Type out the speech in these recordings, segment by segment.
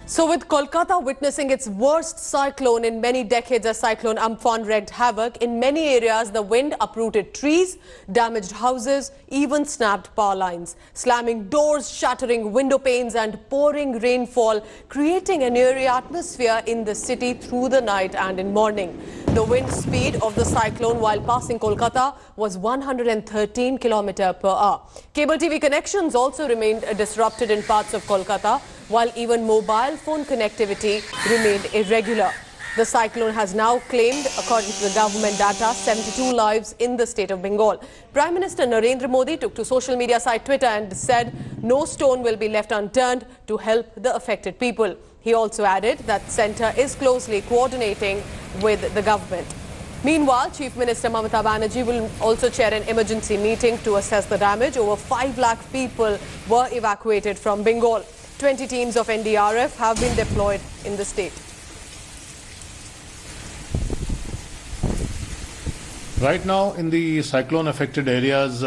So with Kolkata witnessing its worst cyclone in many decades as Cyclone Amphan wreaked havoc, in many areas the wind uprooted trees, damaged houses, even snapped power lines, slamming doors, shattering window panes and pouring rainfall, creating an eerie atmosphere in the city through the night and in morning. The wind speed of the cyclone while passing Kolkata was 113 km/h. Cable TV connections also remained disrupted in parts of Kolkata, while even mobile phone connectivity remained irregular. The cyclone has now claimed, according to the government data, 72 lives in the state of Bengal. Prime Minister Narendra Modi took to social media site Twitter and said no stone will be left unturned to help the affected people. He also added that centre is closely coordinating with the government. Meanwhile, Chief Minister Mamata Banerjee will also chair an emergency meeting to assess the damage. Over 5 lakh people were evacuated from Bengal. 20 teams of NDRF have been deployed in the state. Right now, in the cyclone-affected areas,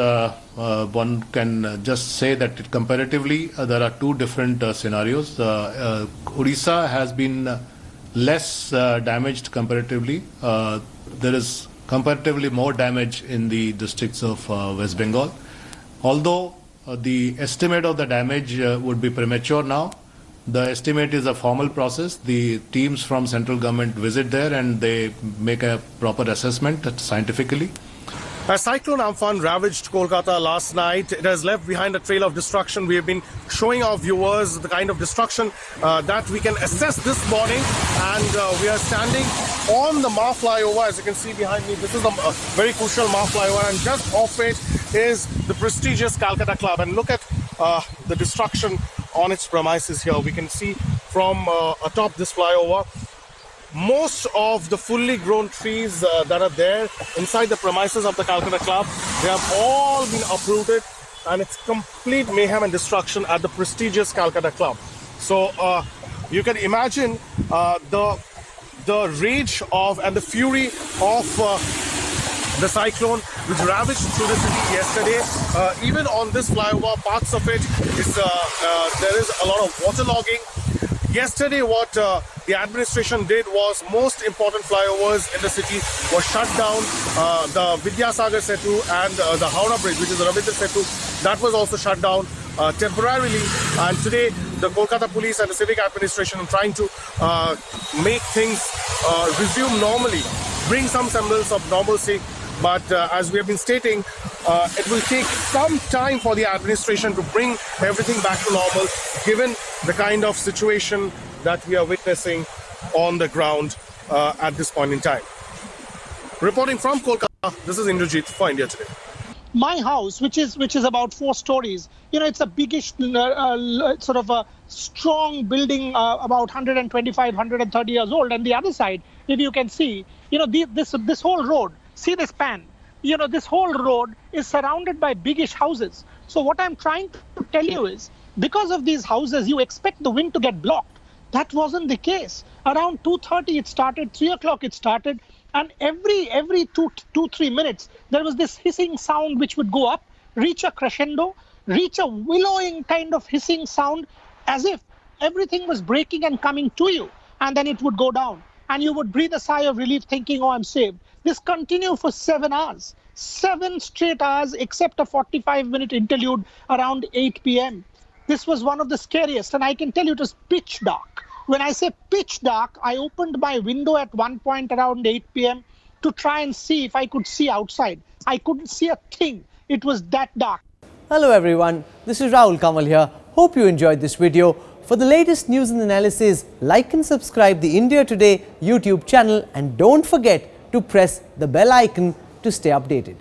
one can just say that comparatively there are two different scenarios. Odisha has been less damaged comparatively. There is comparatively more damage in the districts of West Bengal. Although the estimate of the damage would be premature now. The estimate is a formal process. The teams from central government visit there and they make a proper assessment scientifically. As Cyclone Amphan ravaged Kolkata last night, it has left behind a trail of destruction. We have been showing our viewers the kind of destruction that we can assess this morning. And we are standing on the Mah flyover, as you can see behind me. This is a very crucial Mah flyover, and just off it is the prestigious Calcutta Club. And look at the destruction on its premises here. We can see from atop this flyover, most of the fully grown trees that are there inside the premises of the Calcutta Club, they have all been uprooted, and it's complete mayhem and destruction at the prestigious Calcutta Club. So you can imagine the rage of and the fury of the cyclone which ravaged through the city yesterday. Even on this flyover, parts of it is there is a lot of waterlogging. Yesterday, what the administration did was most important flyovers in the city were shut down. The Vidyasagar Setu and the Howrah Bridge, which is the Rabindra Setu, that was also shut down temporarily. And today, the Kolkata police and the civic administration are trying to make things resume normally, bring some semblance of normalcy. But as we have been stating, it will take some time for the administration to bring everything back to normal, given the kind of situation that we are witnessing on the ground at this point in time. Reporting from Kolkata, this is Indrajit for India Today. My house, which is about 4 stories, it's a biggish, sort of a strong building, about 125, 130 years old. And the other side, if you can see, this whole road, see this span, this whole road is surrounded by biggish houses. So what I'm trying to tell you is, because of these houses, you expect the wind to get blocked. That wasn't the case. Around 2:30 it started, 3 o'clock it started, and every 2-3 minutes, there was this hissing sound which would go up, reach a crescendo, reach a willowing kind of hissing sound, as if everything was breaking and coming to you, and then it would go down. And you would breathe a sigh of relief thinking, oh, I'm saved. This continued for 7 hours, 7 straight hours, except a 45-minute interlude around 8 p.m. This was one of the scariest, and I can tell you it was pitch dark. When I say pitch dark, I opened my window at one point around 8 p.m. to try and see if I could see outside. I couldn't see a thing. It was that dark. Hello everyone, this is Rahul Kamal here. Hope you enjoyed this video. For the latest news and analysis, like and subscribe the India Today YouTube channel, and don't forget to press the bell icon to stay updated.